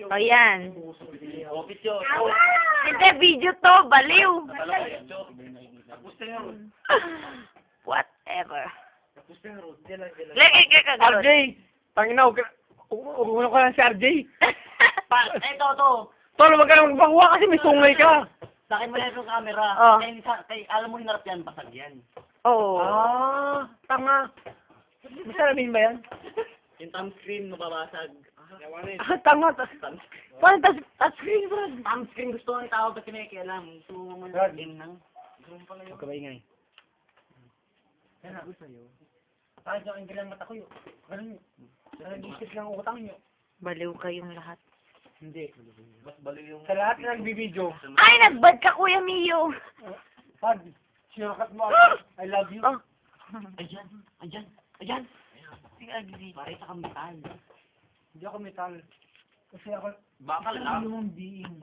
O yan. Video. Hindi, video to. Baliw. Whatever. Lagi ka kagalot. RJ! Tangina, huwag ko lang si RJ. Ito, to. Tol, huwag ka lang magbakuha kasi may sungay ka. Sa akin mo na yung camera. Oh. Alam mo, hinarap yan, basag yan. Oo. Tanga. May salamin ba yan? Yung thumbscreen, mababasag. Tanga. Thumbscreen. Paano touchscreen, bro? Thumbscreen gusto ng tao, ba't kinikialam? Gusto mo Brad. din nang. Huwag ka ba ingay? Yan ako sa'yo. Kahit yung ingay lang mata ko yun. Ganun yun. Nag-isip lang ang utang nyo. Baliw kayong lahat. Hindi. Mas baliw yung... Sa lahat na nagbibideo. Ay, nagbad ka, Kuya Mio. Pag, sinukat mo ako. I love you. Oh. Ayan, ayan, ayan. Pare sa kamitan. Hindi ako metal. Kasi ako... Bakal lang. Human being.